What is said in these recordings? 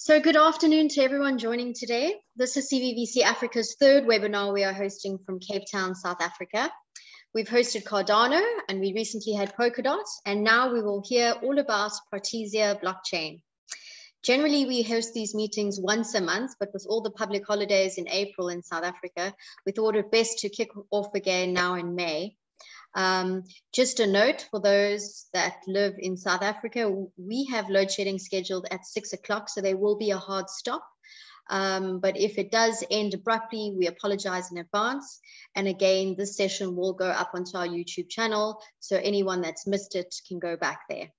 So good afternoon to everyone joining today. This is CVVC Africa's third webinar we are hosting from Cape Town, South Africa. We've hosted Cardano and we recently had Polkadot, and now we will hear all about Partisia Blockchain. Generally, we host these meetings once a month, but with all the public holidays in April in South Africa, we thought it best to kick off again now in May. Just a note for those that live in South Africa, we have load shedding scheduled at 6 o'clock, so there will be a hard stop. But if it does end abruptly, we apologize in advance. And again, this session will go up onto our YouTube channel, so anyone that's missed it can go back there.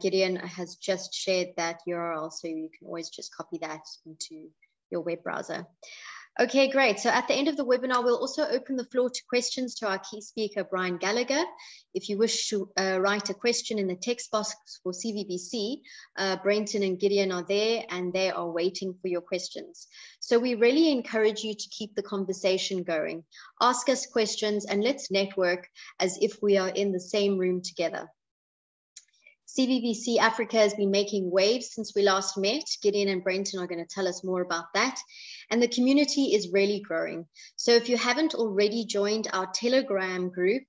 Gideon has just shared that URL, so you can always just copy that into your web browser. Okay, great. So at the end of the webinar, we'll also open the floor to questions to our key speaker, Brian Gallagher. If you wish to write a question in the text box for CVVC, Brenton and Gideon are there and they are waiting for your questions. So we really encourage you to keep the conversation going. Ask us questions and let's network as if we are in the same room together. CVVC Africa has been making waves since we last met. Gideon and Brenton are going to tell us more about that. And the community is really growing. So if you haven't already joined our Telegram group,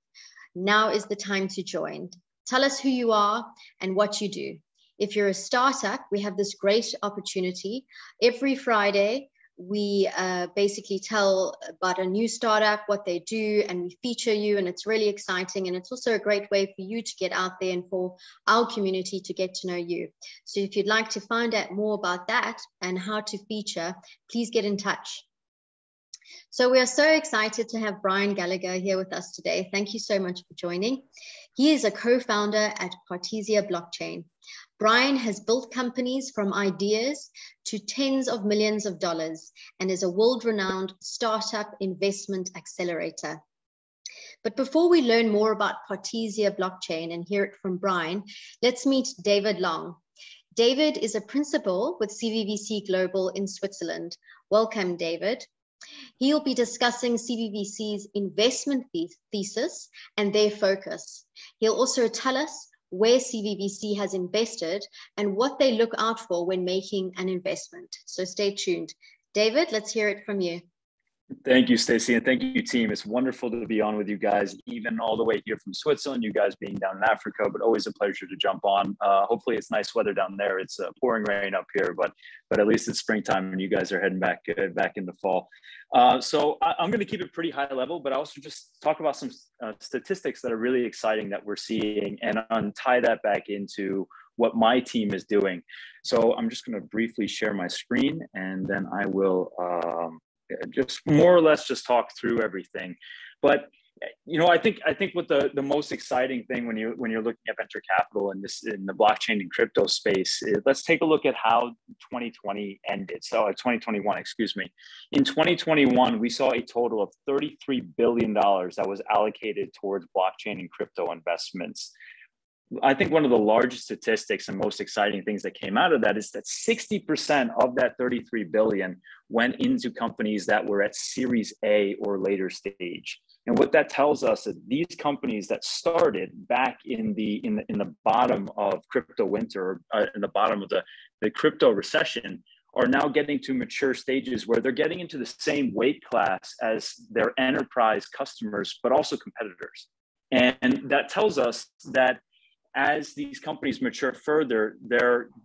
now is the time to join. Tell us who you are and what you do. If you're a startup, we have this great opportunity. Every Friday, we basically tell about a new startup, what they do, and we feature you, and it's really exciting. And it's also a great way for you to get out there and for our community to get to know you. So if you'd like to find out more about that and how to feature, please get in touch. So we are so excited to have Brian Gallagher here with us today. Thank you so much for joining. He is a co-founder at Partisia Blockchain. Brian has built companies from ideas to tens of millions of dollars and is a world-renowned startup investment accelerator. But before we learn more about Partisia Blockchain and hear it from Brian, let's meet David Long. David is a principal with CVVC Global in Switzerland. Welcome, David. He'll be discussing CVVC's investment thesis and their focus. He'll also tell us where CVVC has invested and what they look out for when making an investment. So stay tuned. David, let's hear it from you. Thank you, Stacey, and thank you, team. It's wonderful to be on with you guys, even all the way here from Switzerland, you guys being down in Africa, but always a pleasure to jump on. Hopefully it's nice weather down there. It's pouring rain up here, but at least it's springtime and you guys are heading back in the fall. So I'm going to keep it pretty high level, but I also just talk about some statistics that are really exciting that we're seeing and untie that back into what my team is doing. So I'm just going to briefly share my screen and then I will just more or less just talk through everything. But you know, I think what the most exciting thing when you're looking at venture capital in the blockchain and crypto space is, let's take a look at how 2020 ended. So 2021, excuse me. In 2021, we saw a total of $33 billion that was allocated towards blockchain and crypto investments. I think one of the largest statistics and most exciting things that came out of that is that 60% of that 33 billion went into companies that were at Series A or later stage. And what that tells us is these companies that started back in the bottom of crypto winter, in the bottom of the crypto recession, are now getting to mature stages where they're getting into the same weight class as their enterprise customers, but also competitors. And that tells us that as these companies mature further,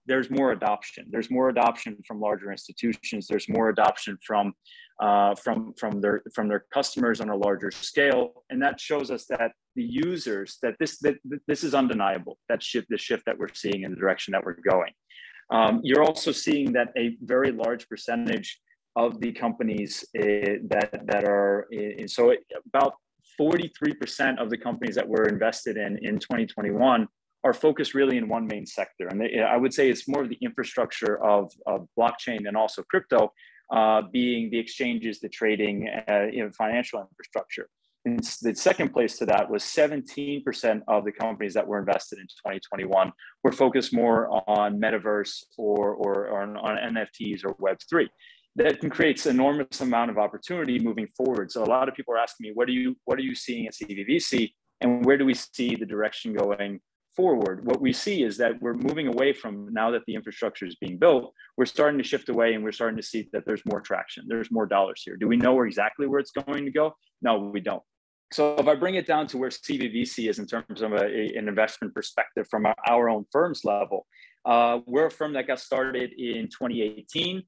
there's more adoption. There's more adoption from larger institutions. There's more adoption from their customers on a larger scale, and that shows us that the users that this is undeniable. The shift that we're seeing in the direction that we're going. You're also seeing that a very large percentage of the companies that are so about 43% of the companies that were invested in 2021 are focused really in one main sector. And I would say it's more of the infrastructure of blockchain and also crypto, being the exchanges, the trading, financial infrastructure. And the second place to that was 17% of the companies that were invested in 2021 were focused more on metaverse or on NFTs or Web3. That can create an enormous amount of opportunity moving forward. So a lot of people are asking me, what are you seeing at CVVC, and where do we see the direction going forward, what we see is that we're moving away from, now that the infrastructure is being built, we're starting to shift away, and we're starting to see that there's more traction, there's more dollars here. Do we know exactly where it's going to go? No, we don't. So if I bring it down to where CVVC is in terms of an investment perspective from our own firm's level, we're a firm that got started in 2018.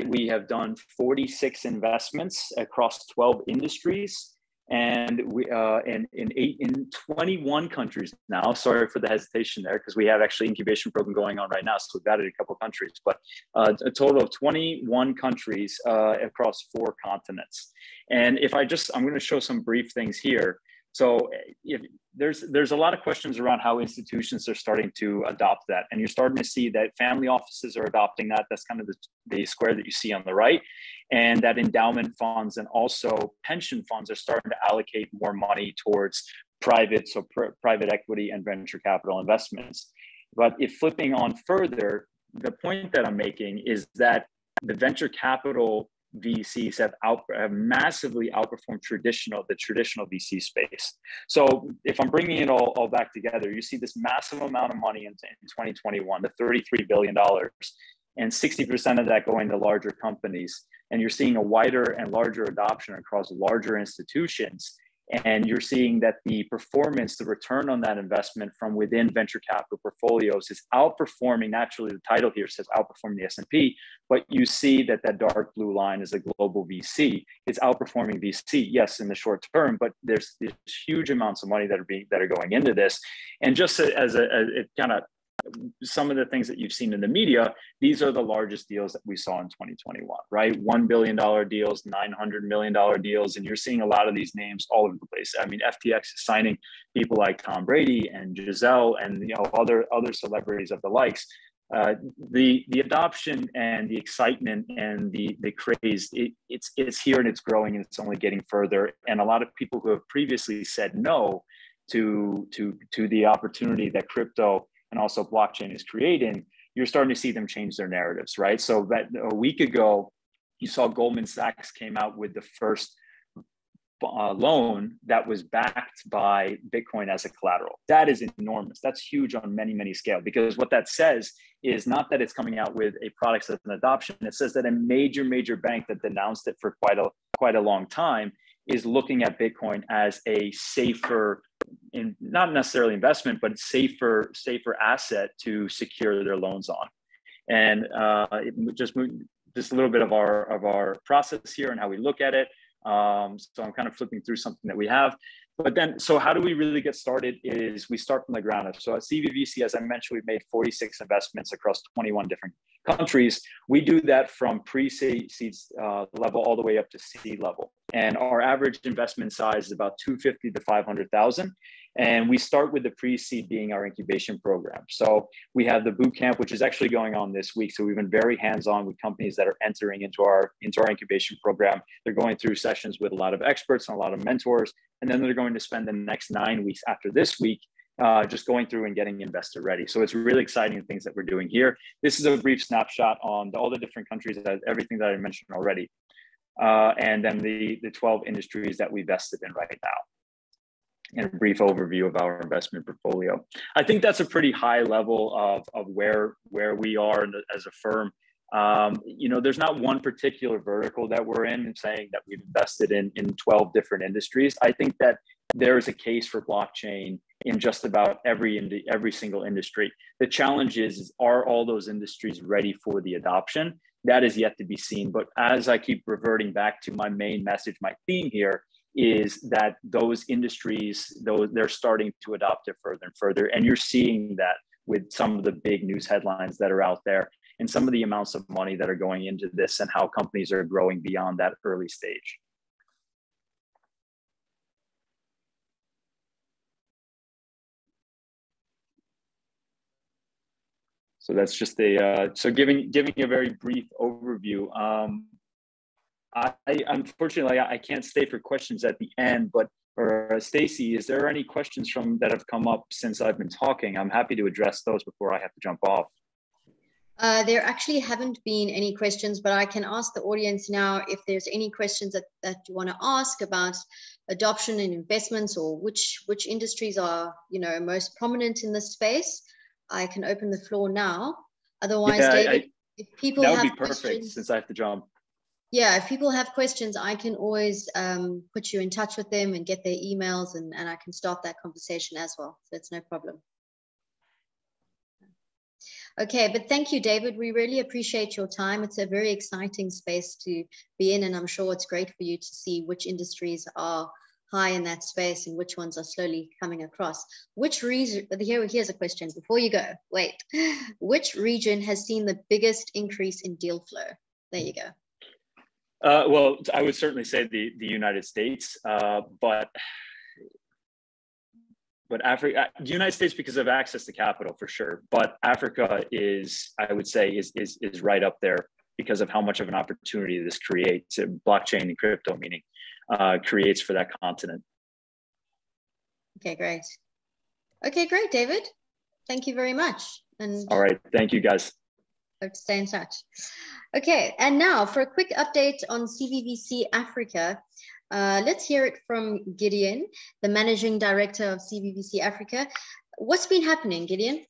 We have done 46 investments across 12 industries, and we in 21 countries now. Sorry for the hesitation there, because we have actually incubation program going on right now, so we've added a couple of countries, but a total of 21 countries across 4 continents. And if I'm going to show some brief things here. So if there's a lot of questions around how institutions are starting to adopt that, and you're starting to see that family offices are adopting that. That's kind of the square that you see on the right, and that endowment funds and also pension funds are starting to allocate more money towards private equity and venture capital investments. But if flipping on further, the point that I'm making is that the venture capital VCs have massively outperformed the traditional VC space. So if I'm bringing it all back together, you see this massive amount of money in 2021, the $33 billion, and 60% of that going to larger companies. And you're seeing a wider and larger adoption across larger institutions. And you're seeing that the performance, the return on that investment from within venture capital portfolios is outperforming. Naturally, the title here says outperforming the S&P, but you see that dark blue line is a global VC. It's outperforming VC, yes, in the short term, but there's huge amounts of money that are going into this. And just as it kind of, some of the things that you've seen in the media, these are the largest deals that we saw in 2021, right? $1 billion deals, $900 million deals. And you're seeing a lot of these names all over the place. I mean, FTX is signing people like Tom Brady and Giselle and other celebrities of the likes. The adoption and the excitement and the craze, it's here and it's growing, and it's only getting further. And a lot of people who have previously said no to the opportunity that crypto and also blockchain is creating, you're starting to see them change their narratives, right? So that a week ago, you saw Goldman Sachs came out with the first loan that was backed by Bitcoin as a collateral. That is enormous. That's huge on many, many scale, because what that says is not that it's coming out with a product that's an adoption. It says that a major bank that denounced it for quite a long time is looking at Bitcoin as a safer, not necessarily investment, but safer asset to secure their loans on. And just a little bit of our process here and how we look at it. So I'm kind of flipping through something that we have. But then, so how do we really get started is we start from the ground up. So at CVVC, as I mentioned, we've made 46 investments across 21 different countries. We do that from pre-seed level all the way up to seed level. And our average investment size is about 250 to 500,000. And we start with the pre-seed being our incubation program. So we have the boot camp, which is actually going on this week. So we've been very hands-on with companies that are entering into our incubation program. They're going through sessions with a lot of experts and a lot of mentors. And then they're going to spend the next 9 weeks after this week just going through and getting investor ready. So it's really exciting things that we're doing here. This is a brief snapshot on all the different countries, everything that I mentioned already. And then the 12 industries that we vested in right now. And a brief overview of our investment portfolio. I think that's a pretty high level of where we are as a firm. There's not one particular vertical that we're in and saying that we've invested in 12 different industries. I think that there is a case for blockchain in just about every single industry. The challenge is, are all those industries ready for the adoption? That is yet to be seen. But as I keep reverting back to my main message, my theme here is that those industries, they're starting to adopt it further and further. And you're seeing that with some of the big news headlines that are out there and some of the amounts of money that are going into this and how companies are growing beyond that early stage. So that's just so giving a very brief overview. I unfortunately I can't stay for questions at the end, but for Stacey, is there any questions that have come up since I've been talking? I'm happy to address those before I have to jump off. There actually haven't been any questions, but I can ask the audience now if there's any questions that you want to ask about adoption and investments, or which industries are, most prominent in this space. I can open the floor now. Otherwise, yeah, David, if people that would have be perfect questions, since I have to jump. Yeah, if people have questions, I can always put you in touch with them and get their emails, and I can start that conversation as well. So it's no problem. Okay, but thank you, David. We really appreciate your time. It's a very exciting space to be in, and I'm sure it's great for you to see which industries are high in that space and which ones are slowly coming across. Which region, here's a question before you go, wait. Which region has seen the biggest increase in deal flow? There you go. Well, I would certainly say the United States, but Africa, the United States, because of access to capital for sure. But Africa is, I would say, is right up there because of how much of an opportunity this creates. Blockchain and crypto, meaning, creates for that continent. Okay, great. Okay, great, David. Thank you very much. And all right, thank you, guys. Hope to stay in touch. Okay, and now for a quick update on CVVC Africa. Let's hear it from Gideon, the Managing Director of CVVC Africa. What's been happening, Gideon?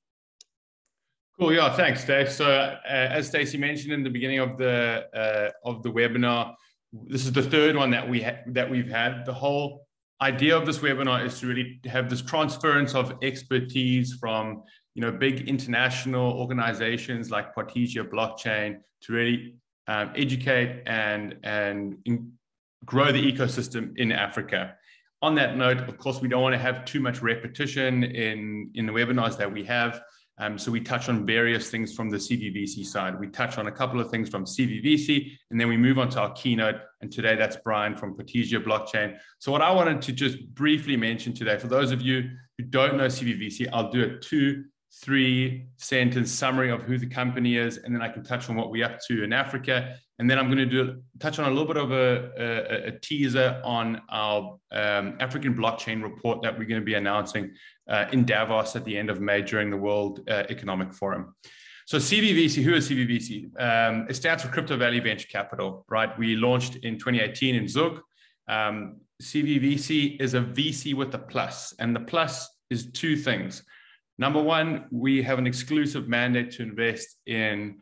Cool, yeah, thanks, Dave. So as Stacey mentioned in the beginning of the webinar, this is the third one that we've had. The whole idea of this webinar is to really have this transference of expertise from big international organizations like Partisia Blockchain to really educate and grow the ecosystem in Africa. On that note, of course, we don't want to have too much repetition in the webinars that we have. So we touch on various things from the CVVC side. We touch on a couple of things from CVVC, and then we move on to our keynote. And today that's Brian from Partisia Blockchain. So what I wanted to just briefly mention today, for those of you who don't know CVVC, I'll do a 2-3 sentence summary of who the company is, and then I can touch on what we're up to in Africa. And then I'm going to touch on a little bit of a teaser on our African blockchain report that we're going to be announcing in Davos at the end of May during the World Economic Forum. So CVVC, who is CVVC? It stands for Crypto Valley Venture Capital, right? We launched in 2018 in Zug. CVVC is a VC with a plus, and the plus is two things. Number one, we have an exclusive mandate to invest in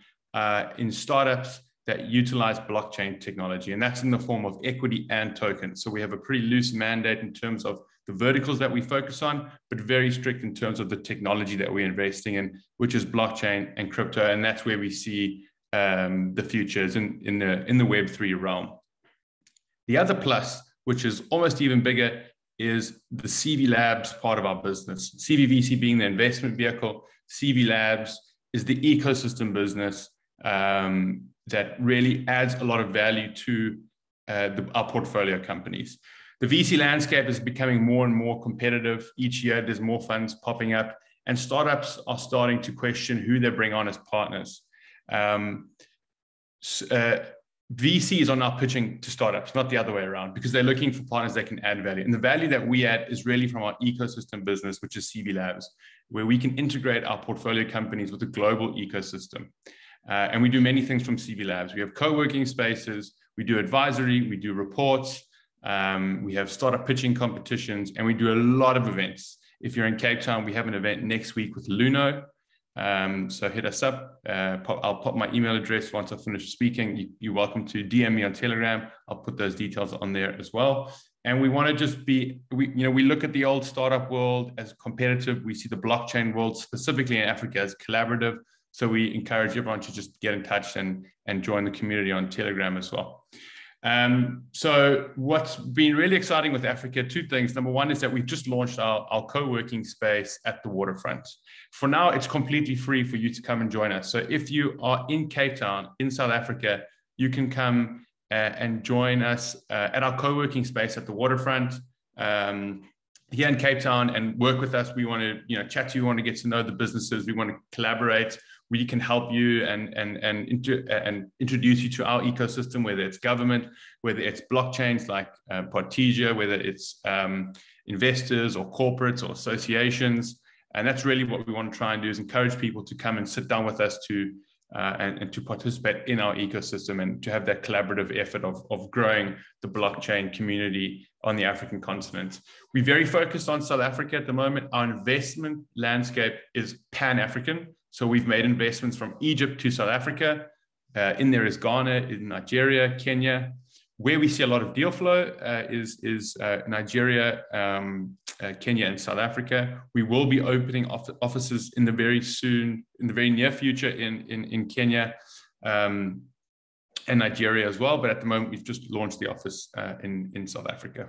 startups that utilize blockchain technology, and that's in the form of equity and tokens. So we have a pretty loose mandate in terms of the verticals that we focus on, but very strict in terms of the technology that we're investing in, which is blockchain and crypto, and that's where we see the futures in the Web3 realm. The other plus, which is almost even bigger, is the CV Labs part of our business. CVVC being the investment vehicle, CV Labs is the ecosystem business that really adds a lot of value to our portfolio companies. The VC landscape is becoming more and more competitive. Each year, there's more funds popping up, and startups are starting to question who they bring on as partners. VCs are now pitching to startups, not the other way around, because they're looking for partners that can add value. And the value that we add is really from our ecosystem business, which is CV Labs, where we can integrate our portfolio companies with a global ecosystem. And we do many things from CV Labs. We have co-working spaces, we do advisory, we do reports, we have startup pitching competitions, and we do a lot of events. If you're in Cape Town, we have an event next week with Luno. So hit us up. I'll pop my email address once I finish speaking. You're welcome to DM me on Telegram. I'll put those details on there as well. And we want to just be, we look at the old startup world as competitive. We see the blockchain world, specifically in Africa, as collaborative. So we encourage everyone to just get in touch and join the community on Telegram as well. So what's been really exciting with Africa, two things. Number one is that we've just launched our co-working space at the waterfront. For now, it's completely free for you to come and join us. So if you are in Cape Town, in South Africa, you can come and join us at our co-working space at the waterfront here in Cape Town and work with us. We want to chat to you, we want to get to know the businesses, we want to collaborate. We can help you and introduce you to our ecosystem, whether it's government, whether it's blockchains like Partisia, whether it's investors or corporates or associations. And that's really what we want to try and do, is encourage people to come and sit down with us to and to participate in our ecosystem and to have that collaborative effort of growing the blockchain community on the African continent. We're very focused on South Africa at the moment. Our investment landscape is pan-African. So we've made investments from Egypt to South Africa. In there is Ghana, in Nigeria, Kenya. Where we see a lot of deal flow is Nigeria, Kenya, and South Africa. We will be opening offices in the very near future in Kenya and Nigeria as well. But at the moment, we've just launched the office in South Africa.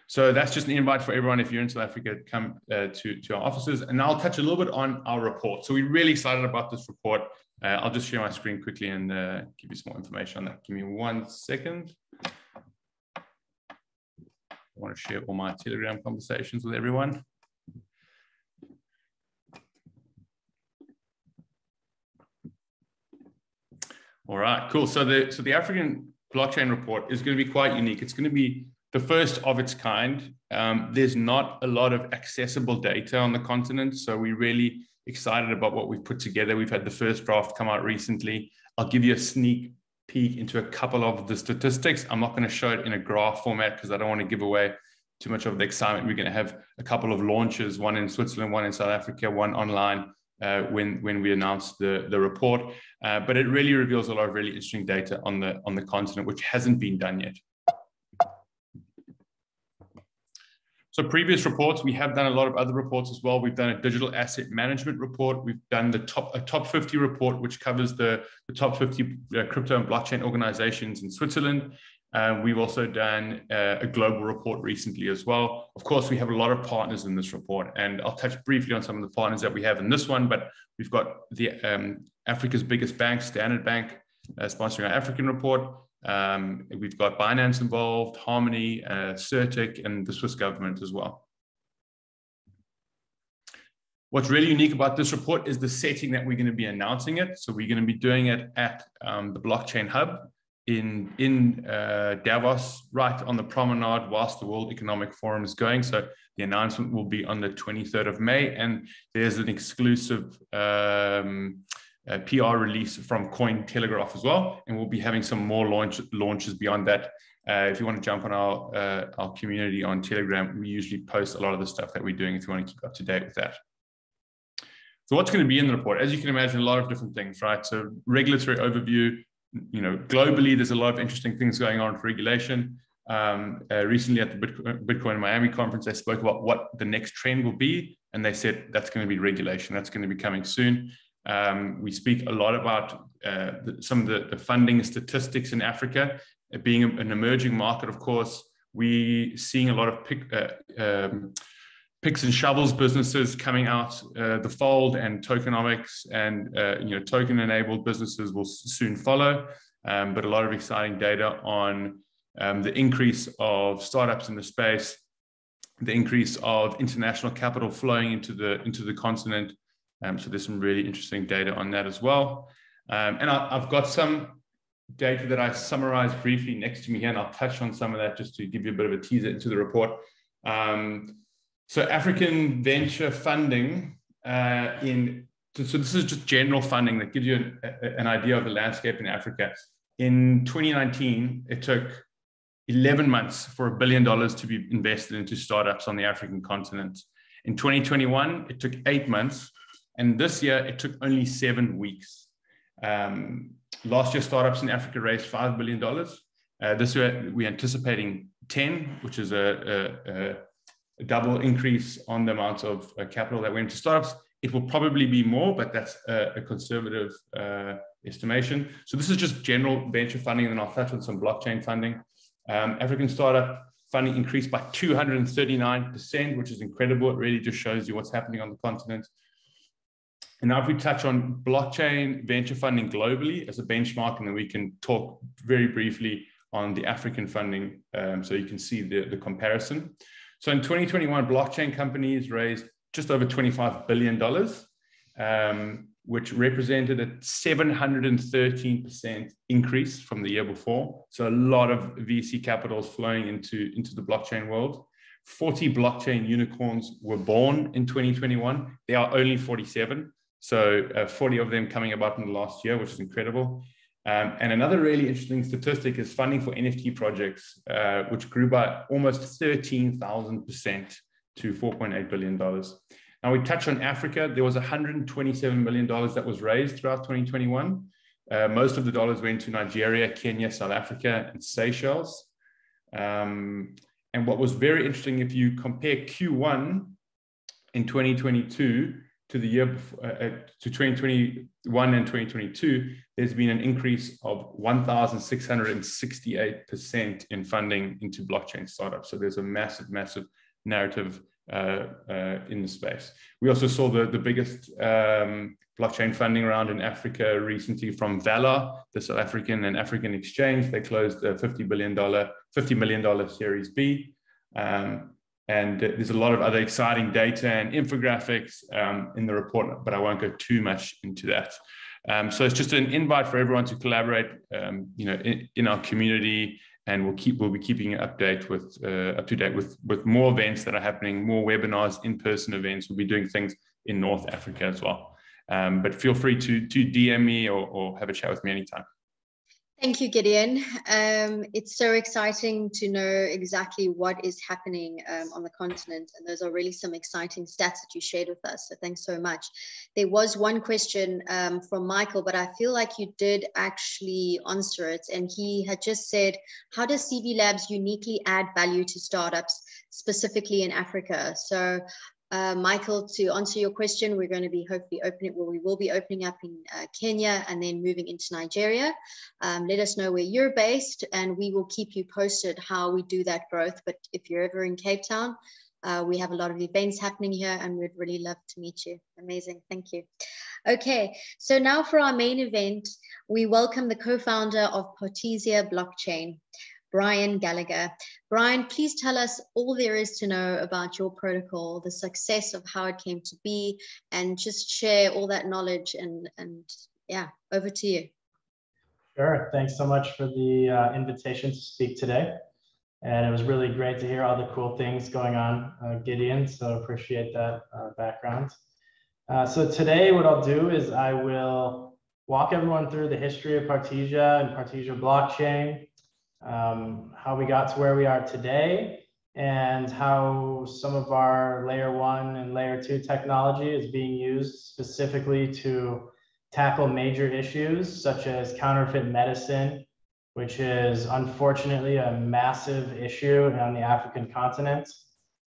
So that's just an invite for everyone. If you're in South Africa, come to our offices. And now I'll touch a little bit on our report. So we're really excited about this report. I'll just share my screen quickly and give you some more information on that. Give me 1 second. I want to share all my Telegram conversations with everyone. All right, cool. So the African blockchain report is going to be quite unique. It's going to be the first of its kind. There's not a lot of accessible data on the continent, so we're really excited about what we've put together. We've had the first draft come out recently. I'll give you a sneak peek into a couple of the statistics. I'm not going to show it in a graph format because I don't want to give away too much of the excitement. We're going to have a couple of launches, one in Switzerland, one in South Africa, one online when we announce the report. But it really reveals a lot of really interesting data on the continent, which hasn't been done yet. So previous reports, we have done a lot of other reports as well. We've done a digital asset management report. We've done a top 50 report, which covers the top 50 crypto and blockchain organizations in Switzerland. We've also done a global report recently as well. Of course, we have a lot of partners in this report, and I'll touch briefly on some of the partners that we have in this one, but we've got the Africa's biggest bank, Standard Bank, sponsoring our African report. We've got Binance involved, Harmony, Certic, and the Swiss government as well. What's really unique about this report is the setting that we're going to be announcing it. So we're going to be doing it at the Blockchain Hub in Davos, right on the promenade whilst the World Economic Forum is going. So the announcement will be on the 23rd of May, and there's an exclusive PR release from Cointelegraph as well, and we'll be having some more launches beyond that. If you want to jump on our community on Telegram, we usually post a lot of the stuff that we're doing if you want to keep up to date with that. So what's going to be in the report? As you can imagine, a lot of different things, right? So regulatory overview, globally, there's a lot of interesting things going on for regulation. Recently at the Bitcoin Miami conference, they spoke about what the next trend will be, and they said that's going to be regulation. That's going to be coming soon. We speak a lot about some of the funding statistics in Africa. Being an emerging market, of course, we're seeing a lot of picks and shovels businesses coming out the fold, and tokenomics and token-enabled businesses will soon follow. But a lot of exciting data on the increase of startups in the space, the increase of international capital flowing into the continent. So there's some really interesting data on that as well. And I've got some data that I summarized briefly next to me here, and I'll touch on some of that just to give you a bit of a teaser into the report. So African venture funding so this is just general funding that gives you an idea of the landscape in Africa. In 2019, it took 11 months for $1 billion to be invested into startups on the African continent. In 2021, it took 8 months. And this year, it took only 7 weeks. Last year, startups in Africa raised $5 billion. This year, we're anticipating 10, which is a double increase on the amount of capital that went into startups. It will probably be more, but that's a conservative estimation. So this is just general venture funding, and then I'll touch on some blockchain funding. African startup funding increased by 239%, which is incredible. It really just shows you what's happening on the continent. And now if we touch on blockchain venture funding globally as a benchmark, and then we can talk very briefly on the African funding so you can see the comparison. So in 2021, blockchain companies raised just over $25 billion, which represented a 713% increase from the year before. So a lot of VC capitals flowing into the blockchain world. 40 blockchain unicorns were born in 2021. There are only 47. So 40 of them coming about in the last year, which is incredible. And another really interesting statistic is funding for NFT projects, which grew by almost 13,000% to $4.8 billion. Now we touch on Africa. There was $127 million that was raised throughout 2021. Most of the dollars went to Nigeria, Kenya, South Africa, and Seychelles. And what was very interesting, if you compare Q1 in 2022 to the year before, to 2021 and 2022, there's been an increase of 1,668% in funding into blockchain startups. So there's a massive, massive narrative in the space. We also saw the biggest blockchain funding round in Africa recently from Valor, the South African and African exchange. They closed a $50 million Series B. And there's a lot of other exciting data and infographics in the report, but I won't go too much into that. So it's just an invite for everyone to collaborate, in our community, and we'll be keeping you up to date with more events that are happening, more webinars, in-person events. We'll be doing things in North Africa as well. But feel free to DM me or have a chat with me anytime. Thank you, Gideon. It's so exciting to know exactly what is happening on the continent. And those are really some exciting stats that you shared with us. So thanks so much. There was one question from Michael, but I feel like you did actually answer it. And he had just said, how does CV Labs uniquely add value to startups, specifically in Africa? So Michael, to answer your question, we're going to be hopefully we will be opening up in Kenya and then moving into Nigeria. Let us know where you're based and we will keep you posted how we do that growth. But if you're ever in Cape Town, we have a lot of events happening here and we'd really love to meet you. Amazing. Thank you. Okay, so now for our main event, we welcome the co-founder of Partisia Blockchain, Brian Gallagher. Brian, please tell us all there is to know about your protocol, the success of how it came to be, and just share all that knowledge and yeah, over to you. Sure, thanks so much for the invitation to speak today. And it was really great to hear all the cool things going on, Gideon, so appreciate that background. So today what I'll do is I will walk everyone through the history of Partisia and Partisia Blockchain, how we got to where we are today, and how some of our layer 1 and layer 2 technology is being used specifically to tackle major issues such as counterfeit medicine, which is unfortunately a massive issue on the African continent.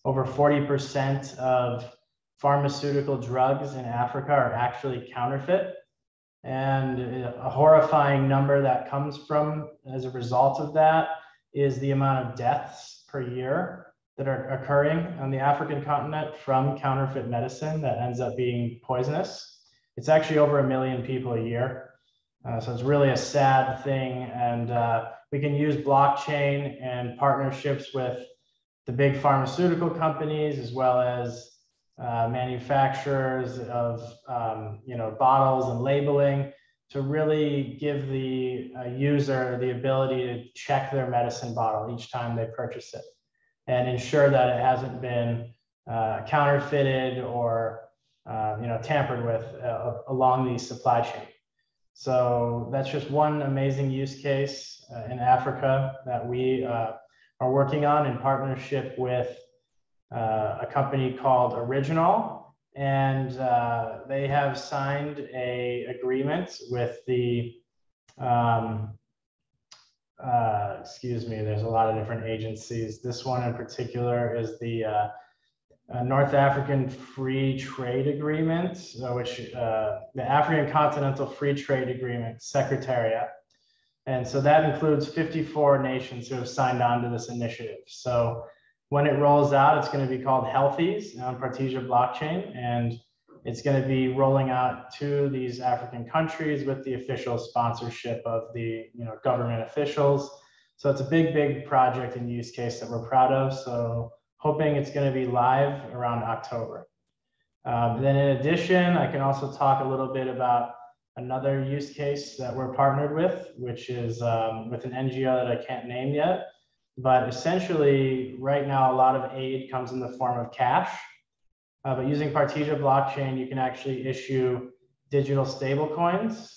Over 40% of pharmaceutical drugs in Africa are actually counterfeit. And a horrifying number that comes from as a result of that is the amount of deaths per year that are occurring on the African continent from counterfeit medicine that ends up being poisonous. It's actually over 1 million people a year. So it's really a sad thing. And we can use blockchain and partnerships with the big pharmaceutical companies as well as manufacturers of bottles and labeling to really give the user the ability to check their medicine bottle each time they purchase it and ensure that it hasn't been counterfeited or tampered with along the supply chain. So that's just one amazing use case in Africa that we are working on in partnership with a company called Original, and they have signed an agreement with the, there's a lot of different agencies. This one in particular is the North African Free Trade Agreement, which the African Continental Free Trade Agreement Secretariat. And so that includes 54 nations who have signed on to this initiative. So when it rolls out, it's going to be called Healthies on Partisia Blockchain, and it's going to be rolling out to these African countries with the official sponsorship of the government officials. So it's a big, big project and use case that we're proud of. So hoping it's going to be live around October. Then in addition, I can also talk a little bit about another use case that we're partnered with, which is with an NGO that I can't name yet. But essentially, right now, a lot of aid comes in the form of cash. But using Partisia Blockchain, you can actually issue digital stablecoins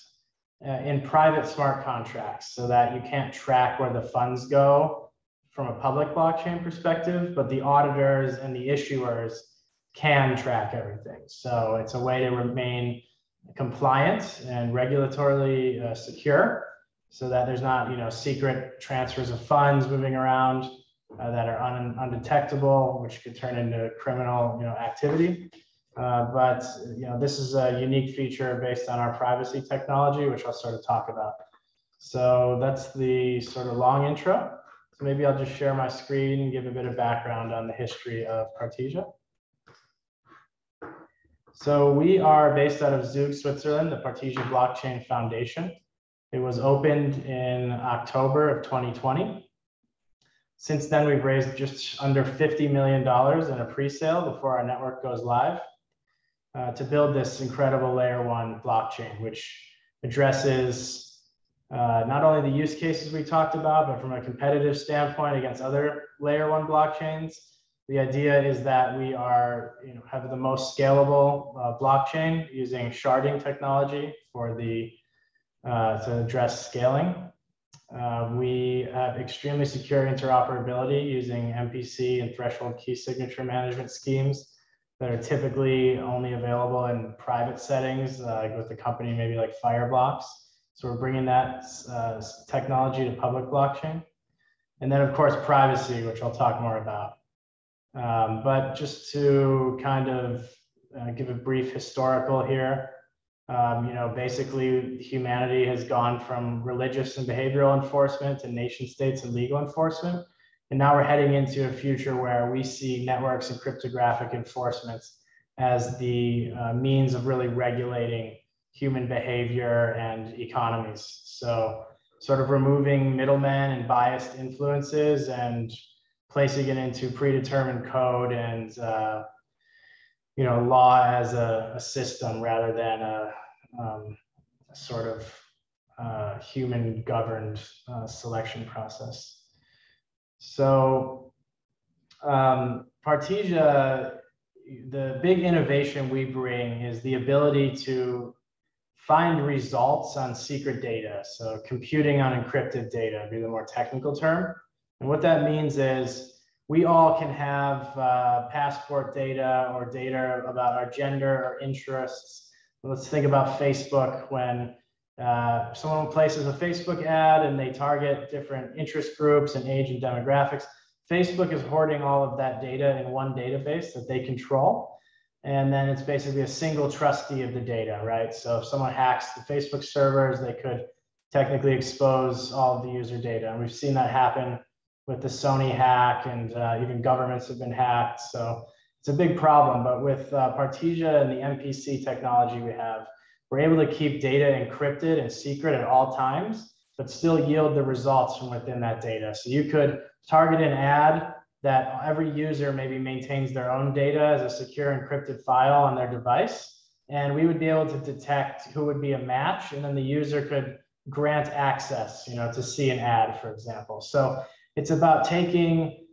in private smart contracts, so that you can't track where the funds go from a public blockchain perspective, but the auditors and the issuers can track everything. So it's a way to remain compliant and regulatorily secure, so that there's not, secret transfers of funds moving around that are undetectable, which could turn into criminal, activity. But this is a unique feature based on our privacy technology, which I'll sort of talk about. So that's the sort of long intro. So maybe I'll just share my screen and give a bit of background on the history of Partisia. So we are based out of Zug, Switzerland, the Partisia Blockchain Foundation. It was opened in October of 2020. Since then, we've raised just under $50 million in a pre-sale before our network goes live to build this incredible layer 1 blockchain, which addresses not only the use cases we talked about, but from a competitive standpoint against other layer 1 blockchains. The idea is that we are, have the most scalable blockchain using sharding technology for the to address scaling. We have extremely secure interoperability using MPC and threshold key signature management schemes that are typically only available in private settings with a company maybe like Fireblocks. So we're bringing that technology to public blockchain. And then of course, privacy, which I'll talk more about. But just to kind of give a brief historical here, basically humanity has gone from religious and behavioral enforcement to nation states and legal enforcement. And now we're heading into a future where we see networks and cryptographic enforcements as the means of really regulating human behavior and economies. So sort of removing middlemen and biased influences and placing it into predetermined code and law as a system rather than a sort of human governed selection process. So Partisia, the big innovation we bring is the ability to find results on secret data. So computing on encrypted data would be the more technical term. And what that means is we all can have passport data or data about our gender or interests. Let's think about Facebook. When someone places a Facebook ad and they target different interest groups and age and demographics, Facebook is hoarding all of that data in one database that they control. And then it's basically a single trustee of the data, right? So if someone hacks the Facebook servers, they could technically expose all of the user data. And we've seen that happen with the Sony hack, and even governments have been hacked. So it's a big problem. But with Partisia and the MPC technology we have, we're able to keep data encrypted and secret at all times, but still yield the results from within that data. So you could target an ad that every user maybe maintains their own data as a secure encrypted file on their device. And we would be able to detect who would be a match, and then the user could grant access, to see an ad, for example. So it's about taking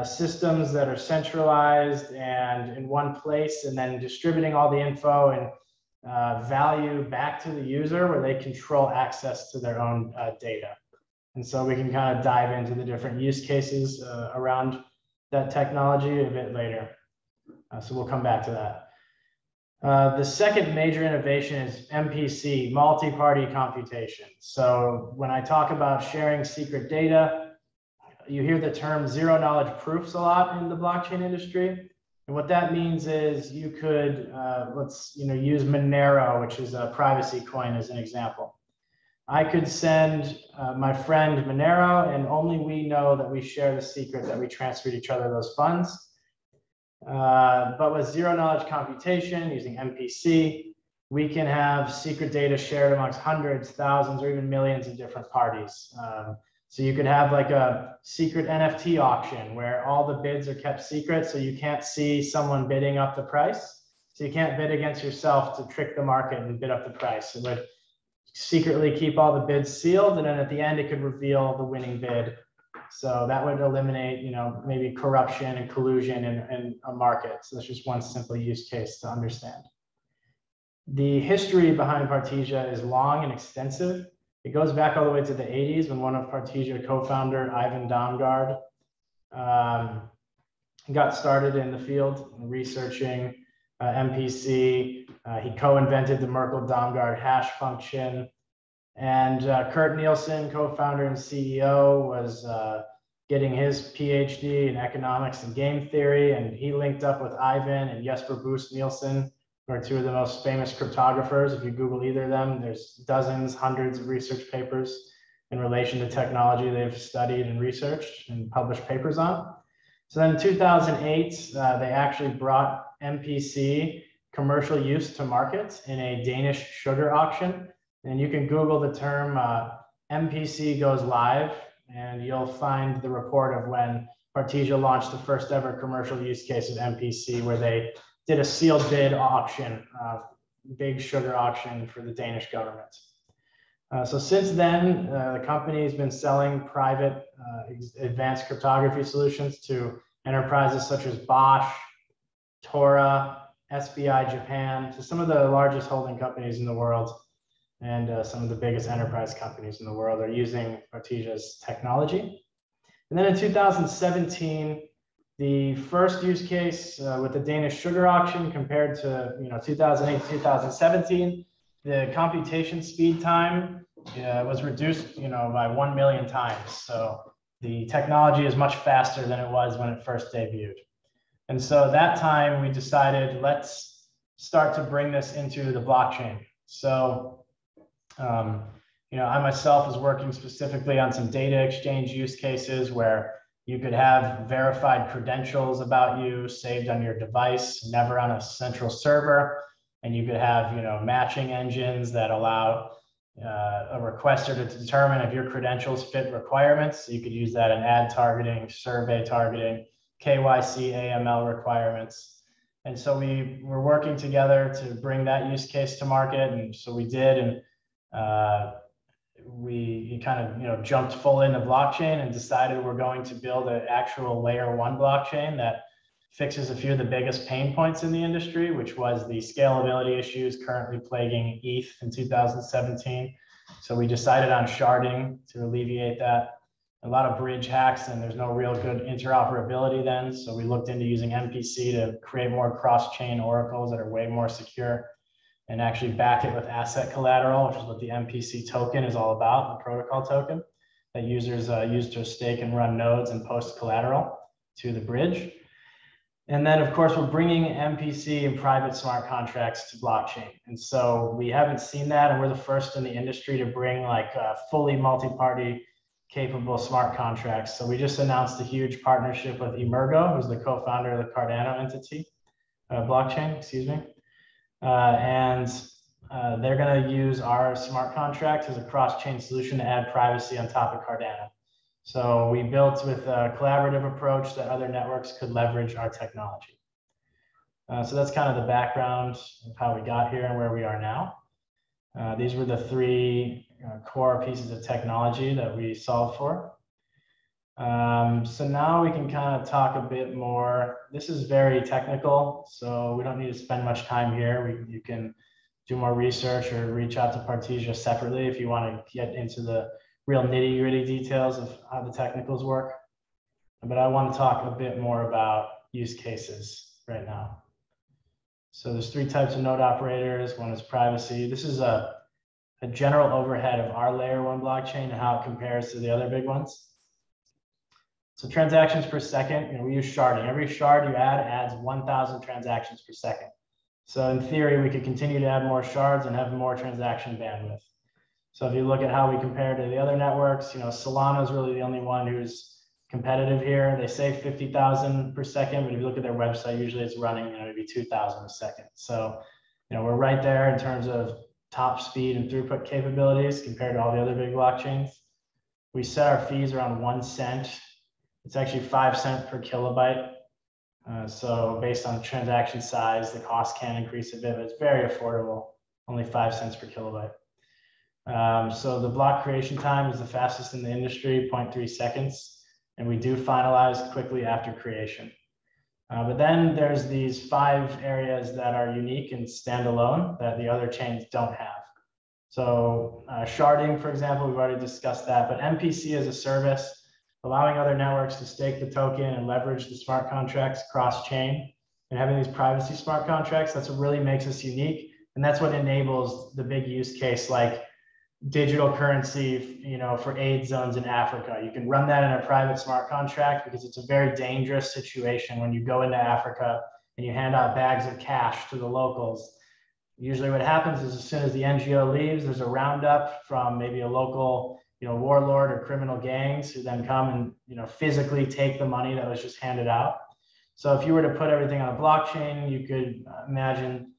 systems that are centralized and in one place, and then distributing all the info and value back to the user where they control access to their own data. And so we can kind of dive into the different use cases around that technology a bit later. So we'll come back to that. The second major innovation is MPC, multi-party computation. So when I talk about sharing secret data, you hear the term zero knowledge proofs a lot in the blockchain industry. And what that means is you could, use Monero, which is a privacy coin as an example. I could send my friend Monero, and only we know that we share the secret that we transferred each other those funds. But with zero knowledge computation using MPC, we can have secret data shared amongst hundreds, thousands, or even millions of different parties. So you could have like a secret NFT auction where all the bids are kept secret, so you can't see someone bidding up the price. So you can't bid against yourself to trick the market and bid up the price. It would secretly keep all the bids sealed, and then at the end it could reveal the winning bid. So that would eliminate, maybe corruption and collusion in a market. So that's just one simple use case to understand. The history behind Partisia is long and extensive. It goes back all the way to the 80s when one of Partisia co-founder, Ivan Damgard, got started in the field researching MPC. He co-invented the Merkle-Damgard hash function. And Kurt Nielsen, co-founder and CEO, was getting his PhD in economics and game theory. And he linked up with Ivan and Jesper Boost Nielsen, who are two of the most famous cryptographers. If you Google either of them, there's dozens, hundreds of research papers in relation to technology they've studied and researched and published papers on. So then in 2008, they actually brought MPC commercial use to market in a Danish sugar auction. And you can Google the term MPC goes live, and you'll find the report of when Partisia launched the first ever commercial use case of MPC, where they did a sealed bid auction, big sugar auction for the Danish government. So since then, the company has been selling private advanced cryptography solutions to enterprises such as Bosch, Tora, SBI Japan, to some of the largest holding companies in the world, and some of the biggest enterprise companies in the world are using Partisia's technology. And then in 2017, the first use case with the Danish sugar auction compared to 2008 to 2017, the computation speed time was reduced by 1 million times. So the technology is much faster than it was when it first debuted. And so at that time we decided, let's start to bring this into the blockchain. So I myself was working specifically on some data exchange use cases where you could have verified credentials about you saved on your device, never on a central server. And you could have, matching engines that allow a requester to determine if your credentials fit requirements. So you could use that in ad targeting, survey targeting, KYC, AML requirements. And so we were working together to bring that use case to market. And so we did, and we kind of jumped full into blockchain and decided we're going to build an actual layer 1 blockchain that fixes a few of the biggest pain points in the industry, which was the scalability issues currently plaguing ETH in 2017. So we decided on sharding to alleviate that. A lot of bridge hacks, and there's no real good interoperability then. So we looked into using MPC to create more cross-chain oracles that are way more secure, and actually back it with asset collateral, which is what the MPC token is all about, the protocol token that users use to stake and run nodes and post collateral to the bridge. And then, of course, we're bringing MPC and private smart contracts to blockchain. And so we haven't seen that, and we're the first in the industry to bring like fully multi-party capable smart contracts. So we just announced a huge partnership with Emergo, who's the co-founder of the Cardano entity, blockchain, excuse me. And they're going to use our smart contracts as a cross-chain solution to add privacy on top of Cardano. So we built with a collaborative approach that other networks could leverage our technology. So that's kind of the background of how we got here and where we are now. These were the three core pieces of technology that we solved for. So now we can kind of talk a bit more. This is very technical, so we don't need to spend much time here. You can do more research or reach out to Partisia separately if you want to get into the real nitty-gritty details of how the technicals work. But I want to talk a bit more about use cases right now. So there's three types of node operators. One is privacy. This is a general overhead of our layer 1 blockchain and how it compares to the other big ones. So transactions per second, we use sharding. Every shard you add adds 1,000 transactions per second. So in theory, we could continue to add more shards and have more transaction bandwidth. So if you look at how we compare to the other networks, Solana is really the only one who's competitive here. They say 50,000 per second, but if you look at their website, usually it's running maybe 2,000 a second. So we're right there in terms of top speed and throughput capabilities compared to all the other big blockchains. We set our fees around 1 cent. It's actually 5 cents per kilobyte. So based on transaction size, the cost can increase a bit, but it's very affordable, only 5 cents per kilobyte. So the block creation time is the fastest in the industry, 0.3 seconds. And we do finalize quickly after creation. But then there's these 5 areas that are unique and standalone that the other chains don't have. So sharding, for example, we've already discussed that, but MPC as a service, allowing other networks to stake the token and leverage the smart contracts cross-chain, and having these privacy smart contracts, that's what really makes us unique. And that's what enables the big use case like digital currency, for aid zones in Africa. You can run that in a private smart contract because it's a very dangerous situation when you go into Africa and you hand out bags of cash to the locals. Usually what happens is as soon as the NGO leaves, there's a roundup from maybe a local, warlord or criminal gangs who then come and, physically take the money that was just handed out. So if you were to put everything on a blockchain, you could imagine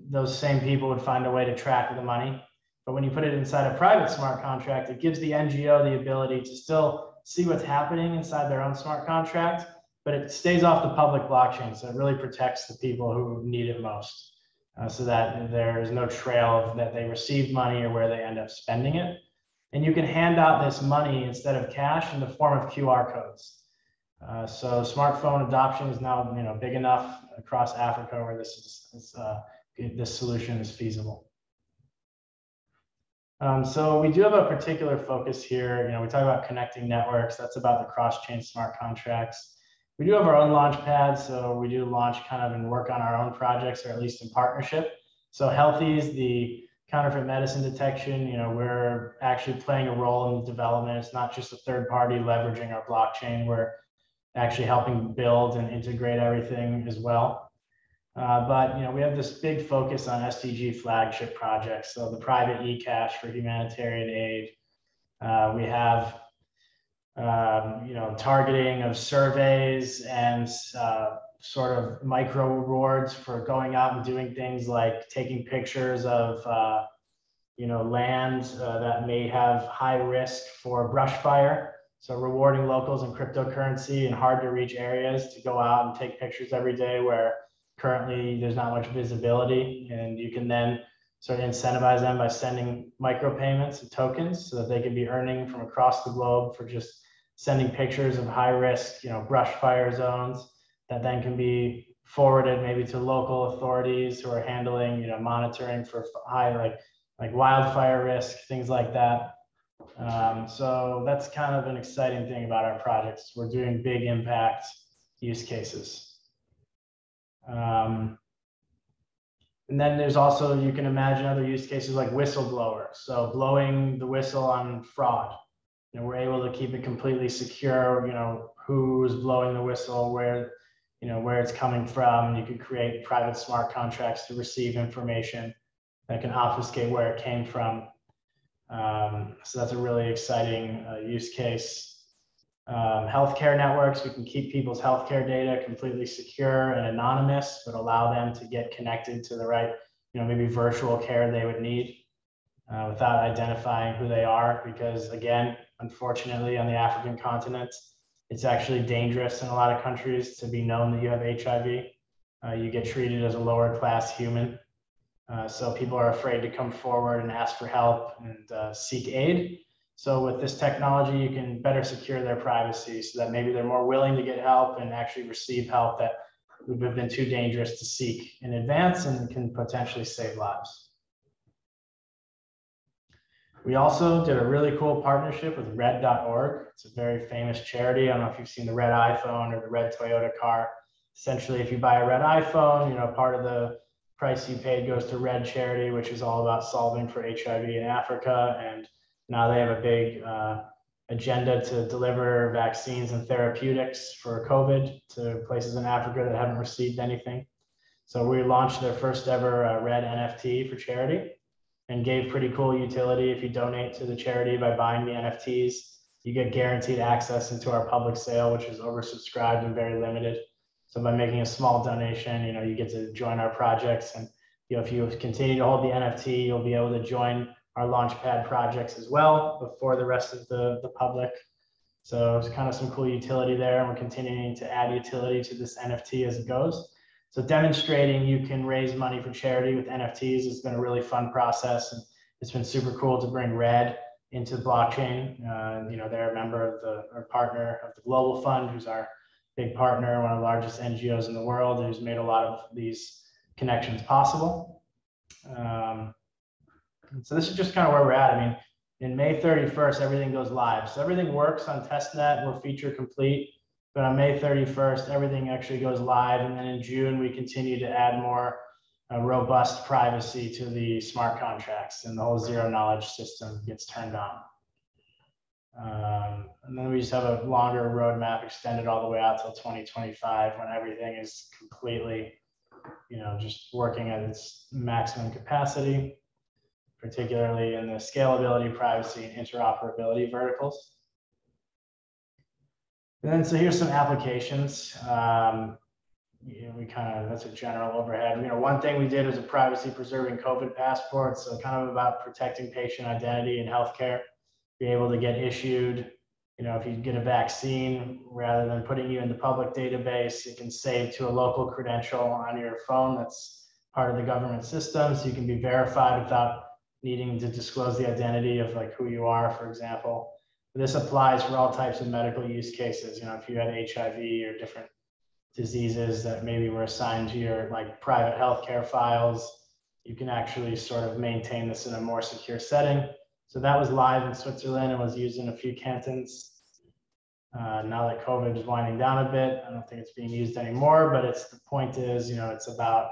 those same people would find a way to track the money. But when you put it inside a private smart contract, it gives the NGO the ability to still see what's happening inside their own smart contract, but it stays off the public blockchain. So it really protects the people who need it most, so that there's no trail of that they received money or where they end up spending it. And you can hand out this money instead of cash in the form of QR codes. So smartphone adoption is now big enough across Africa where this solution is feasible. So we do have a particular focus here. We talk about connecting networks. That's about the cross-chain smart contracts. We do have our own launch pad, so we do launch kind of and work on our own projects, or at least in partnership. So Healthies, the counterfeit medicine detection, we're actually playing a role in the development. It's not just a third party leveraging our blockchain. We're actually helping build and integrate everything as well. But we have this big focus on SDG flagship projects. So the private eCash for humanitarian aid. We have targeting of surveys and sort of micro rewards for going out and doing things like taking pictures of land that may have high risk for brush fire. So rewarding locals in cryptocurrency in hard to reach areas to go out and take pictures every day where currently there's not much visibility, and you can then sort of incentivize them by sending micropayments and tokens so that they can be earning from across the globe for just sending pictures of high risk, brush fire zones that then can be forwarded maybe to local authorities who are handling, monitoring for high, like wildfire risk, things like that. So that's kind of an exciting thing about our projects. We're doing big impact use cases. And then there's also, you can imagine other use cases like whistleblowers. So blowing the whistle on fraud. We're able to keep it completely secure, who's blowing the whistle, where it's coming from. You can create private smart contracts to receive information that can obfuscate where it came from. So that's a really exciting use case. Healthcare networks, we can keep people's healthcare data completely secure and anonymous, but allow them to get connected to the right, maybe virtual care they would need without identifying who they are. Because again, unfortunately, on the African continent, it's actually dangerous in a lot of countries to be known that you have HIV. You get treated as a lower class human. So people are afraid to come forward and ask for help and seek aid. So with this technology, you can better secure their privacy so that maybe they're more willing to get help and actually receive help that would have been too dangerous to seek in advance and can potentially save lives. We also did a really cool partnership with red.org. It's a very famous charity. I don't know if you've seen the red iPhone or the red Toyota car. Essentially, if you buy a red iPhone, part of the price you paid goes to Red Charity, which is all about solving for HIV in Africa. And now they have a big agenda to deliver vaccines and therapeutics for COVID to places in Africa that haven't received anything. So we launched their first ever red NFT for charity and gave pretty cool utility. If you donate to the charity by buying the NFTs, you get guaranteed access into our public sale, which is oversubscribed and very limited. So by making a small donation, you get to join our projects. And if you continue to hold the NFT, you'll be able to join our Launchpad projects as well before the rest of the public. So it's kind of some cool utility there. And we're continuing to add utility to this NFT as it goes. So demonstrating you can raise money for charity with NFTs has been a really fun process. And it's been super cool to bring Red into the blockchain. They're a member of our partner of the Global Fund, who's our big partner, one of the largest NGOs in the world, who's made a lot of these connections possible. So this is just kind of where we're at. I mean, in May 31st, everything goes live. So everything works on testnet, we're feature complete, but on May 31st, everything actually goes live. And then in June, we continue to add more robust privacy to the smart contracts, and the whole zero knowledge system gets turned on. And then we just have a longer roadmap extended all the way out till 2025, when everything is completely, just working at its maximum capacity, particularly in the scalability, privacy, and interoperability verticals. And then, so here's some applications. That's a general overhead. One thing we did was a privacy preserving COVID passport. So kind of about protecting patient identity in healthcare, be able to get issued, if you get a vaccine, rather than putting you in the public database, it can save to a local credential on your phone that's part of the government system. So you can be verified without needing to disclose the identity of who you are, for example. This applies for all types of medical use cases. If you had HIV or different diseases that maybe were assigned to your private healthcare files, you can actually sort of maintain this in a more secure setting. So that was live in Switzerland and was used in a few cantons. Now that COVID is winding down a bit, I don't think it's being used anymore, but the point is, it's about,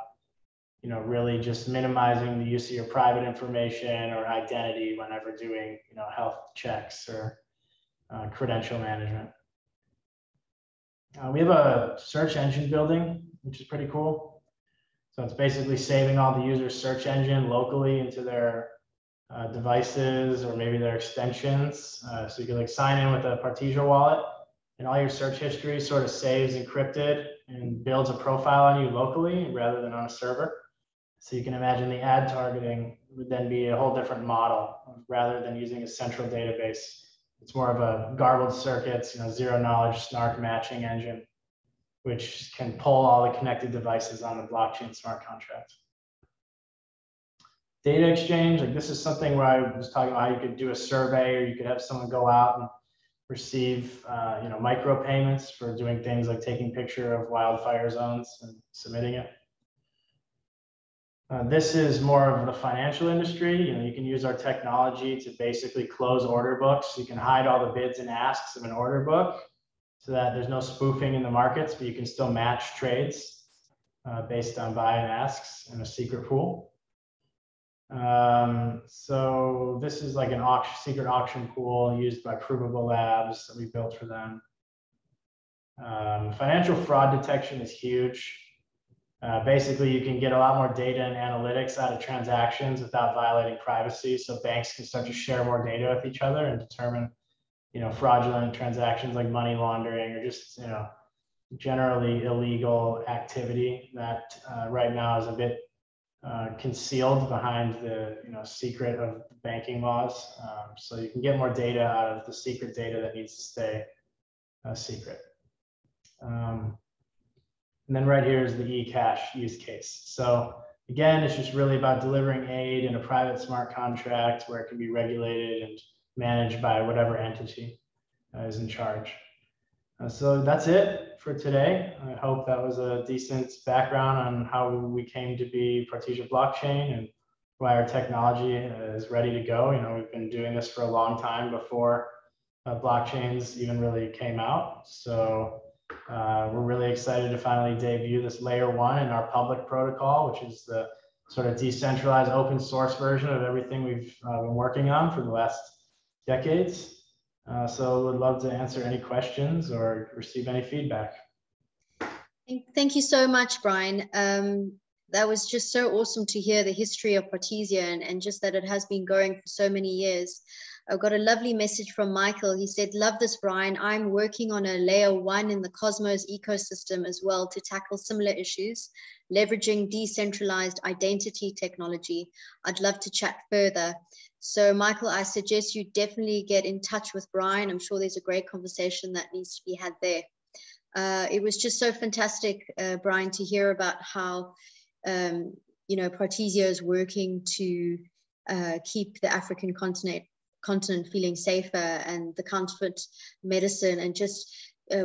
really just minimizing the use of your private information or identity whenever doing, health checks or credential management. We have a search engine building, which is pretty cool. So it's basically saving all the user's search engine locally into their devices or maybe their extensions. So you can sign in with a Partisia wallet, and all your search history sort of saves encrypted and builds a profile on you locally rather than on a server. So you can imagine the ad targeting would then be a whole different model. Rather than using a central database, it's more of a garbled circuits, zero knowledge snark matching engine, which can pull all the connected devices on the blockchain smart contract. Data exchange, this is something where I was talking about how you could do a survey, or you could have someone go out and receive micro payments for doing things like taking a picture of wildfire zones and submitting it. This is more of the financial industry. You can use our technology to basically close order books. You can hide all the bids and asks of an order book so that there's no spoofing in the markets, but you can still match trades based on buy and asks in a secret pool. So this is like an secret auction pool used by Provable Labs that we built for them. Financial fraud detection is huge. Basically, you can get a lot more data and analytics out of transactions without violating privacy. So banks can start to share more data with each other and determine, fraudulent transactions like money laundering or just, generally illegal activity that right now is a bit concealed behind the, secret of banking laws. So you can get more data out of the secret data that needs to stay secret. And then right here is the eCash use case. So again, it's just really about delivering aid in a private smart contract where it can be regulated and managed by whatever entity is in charge. So that's it for today. I hope that was a decent background on how we came to be Partisia Blockchain and why our technology is ready to go. We've been doing this for a long time before blockchains even really came out. So we're really excited to finally debut this layer 1 in our public protocol, which is the sort of decentralized open source version of everything we've been working on for the last decades. So would love to answer any questions or receive any feedback. Thank you so much, Brian. That was just so awesome to hear the history of Partisia and just that it has been going for so many years. I've got a lovely message from Michael. He said, love this, Brian. I'm working on a layer 1 in the Cosmos ecosystem as well to tackle similar issues, leveraging decentralized identity technology. I'd love to chat further. So Michael, I suggest you definitely get in touch with Brian. I'm sure there's a great conversation that needs to be had there. It was just so fantastic, Brian, to hear about how, Partisia is working to keep the African continent feeling safer, and the counterfeit medicine, and just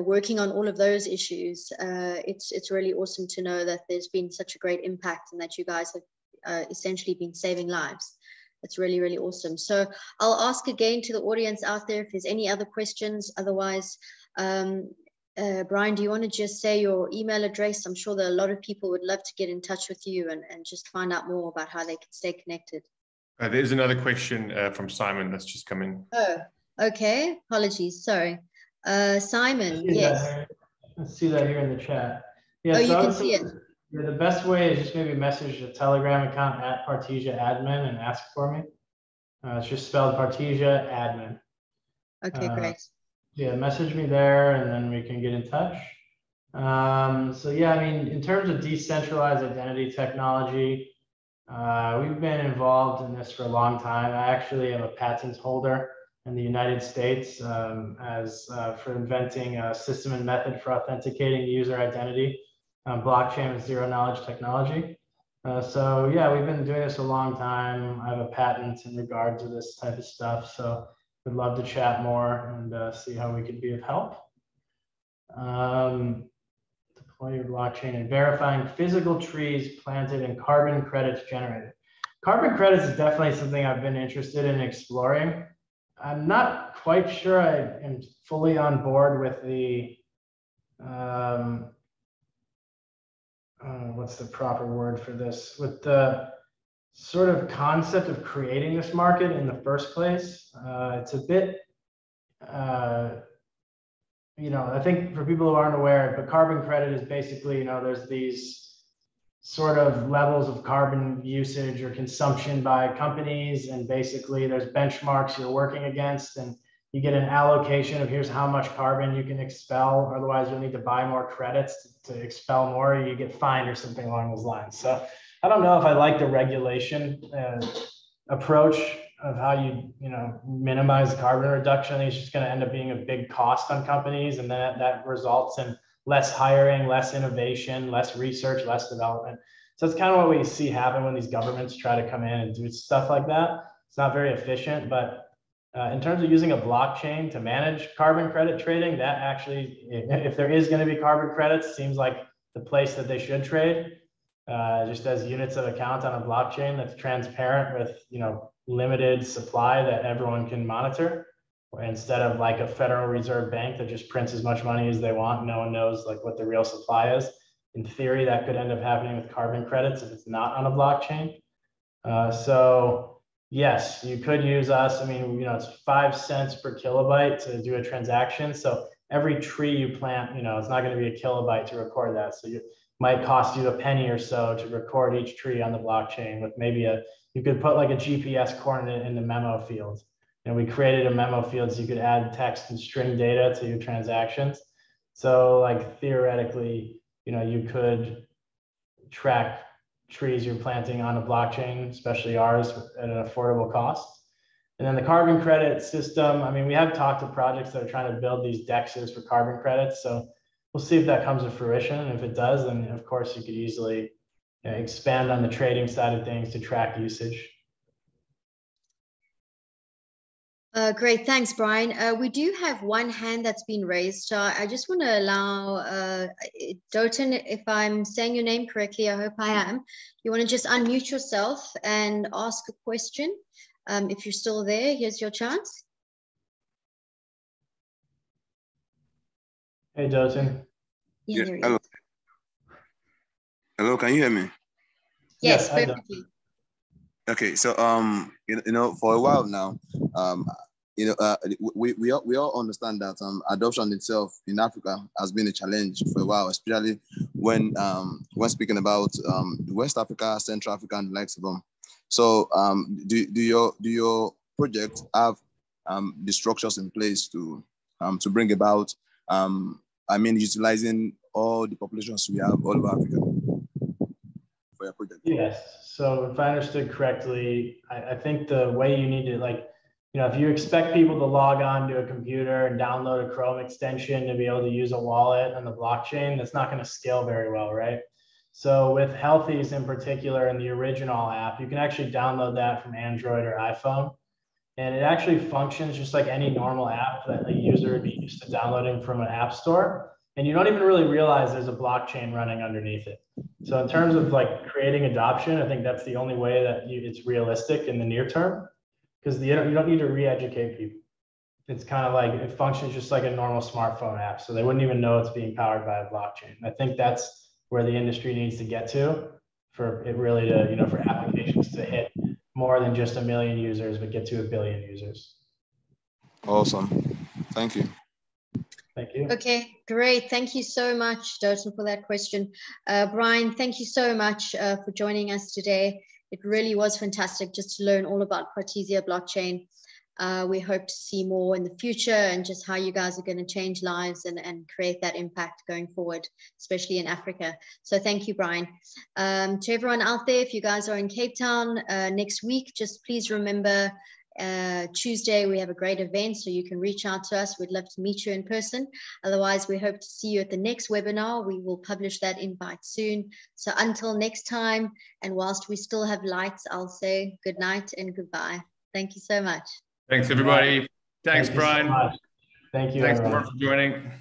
working on all of those issues, it's really awesome to know that there's been such a great impact and that you guys have essentially been saving lives. It's really, really awesome. So I'll ask again to the audience out there if there's any other questions. Otherwise, Brian, do you want to just say your email address? I'm sure that a lot of people would love to get in touch with you and just find out more about how they can stay connected. There's another question from Simon that's just come in. Oh, okay. Apologies. Sorry. Simon, yes. Let's see that here in the chat. Yeah, Oh, so you can see it. Yeah, the best way is just maybe message the Telegram account at Partisia Admin and ask for me. It's just spelled Partisia Admin. Okay, great. Yeah, message me there and then we can get in touch. So yeah, I mean, in terms of decentralized identity technology, we've been involved in this for a long time. I actually am a patent holder in the United States for inventing a system and method for authenticating user identity, blockchain and zero knowledge technology. So yeah, we've been doing this a long time. I have a patent in regard to this type of stuff. So would love to chat more and see how we could be of help. Deploy your blockchain and verifying physical trees planted and carbon credits generated. Carbon credits is definitely something I've been interested in exploring. I'm not quite sure I am fully on board with the, what's the proper word for this, with the sort of concept of creating this market in the first place. It's a bit, you know, I think for people who aren't aware, but carbon credit is basically, you know, there's these sort of levels of carbon usage or consumption by companies, and basically there's benchmarks you're working against, and you get an allocation of here's how much carbon you can expel, otherwise you'll need to buy more credits to expel more, or you get fined or something along those lines. So I don't know if I like the regulation approach of how you know, minimize carbon reduction. I think it's just going to end up being a big cost on companies, and then that results in less hiring, less innovation, less research, less development. So it's kind of what we see happen when these governments try to come in and do stuff like that. It's not very efficient, but in terms of using a blockchain to manage carbon credit trading, that actually, if there is going to be carbon credits, seems like the place that they should trade, just as units of account on a blockchain that's transparent with, you know, limited supply that everyone can monitor, instead of like a Federal Reserve Bank that just prints as much money as they want. No one knows like what the real supply is. In theory, that could end up happening with carbon credits if it's not on a blockchain. So yes, you could use us. I mean, you know, it's 5 cents per kilobyte to do a transaction. So every tree you plant, you know, it's not going to be a kilobyte to record that. So it might cost you a penny or so to record each tree on the blockchain with maybe you could put like a GPS coordinate in the memo field. And we created a memo field so you could add text and string data to your transactions. So like theoretically, you know, you could track trees you're planting on a blockchain, especially ours, at an affordable cost. And then the carbon credit system, I mean, we have talked to projects that are trying to build these DEXs for carbon credits. So we'll see if that comes to fruition. And if it does, then of course you could easily expand on the trading side of things to track usage. Great, thanks, Brian. We do have one hand that's been raised. So I just want to allow Doten, if I'm saying your name correctly, I hope I am. You want to just unmute yourself and ask a question. If you're still there, here's your chance. Hey, Doten. Yeah, there he hello. is. Hello, can you hear me? Yes, perfectly. Okay, so you know, for a while now, you know, we all understand that adoption itself in Africa has been a challenge for a while, especially when speaking about West Africa, Central Africa, and the likes of them. So do your project have the structures in place to bring about I mean, utilizing all the populations we have all over Africa for your project? Yes. So if I understood correctly, I think the way you need to, like, you know, if you expect people to log on to a computer and download a Chrome extension to be able to use a wallet on the blockchain, that's not going to scale very well, right? So with Healthies in particular, in the original app, you can actually download that from Android or iPhone. And it actually functions just like any normal app that a user would be used to downloading from an app store. And you don't even really realize there's a blockchain running underneath it. So in terms of like creating adoption, I think that's the only way that it's realistic in the near term, because you don't need to re-educate people. It's kind of like, it functions just like a normal smartphone app. So they wouldn't even know it's being powered by a blockchain. I think that's where the industry needs to get to for it really to, you know, for applications to hit more than just 1 million users, but get to 1 billion users. Awesome. Thank you. Thank you. Okay, great. Thank you so much, Dotan, for that question. Brian, thank you so much for joining us today. It really was fantastic just to learn all about Partisia Blockchain. We hope to see more in the future and just how you guys are going to change lives and create that impact going forward, especially in Africa. So thank you, Brian. To everyone out there, if you guys are in Cape Town next week, just please remember Tuesday we have a great event, so you can reach out to us. We'd love to meet you in person. Otherwise, we hope to see you at the next webinar. We will publish that invite soon. So until next time, and whilst we still have lights, I'll say good night and goodbye. Thank you so much. Thanks, everybody. Thanks, Brian. Thank you, Thanks everyone. for joining.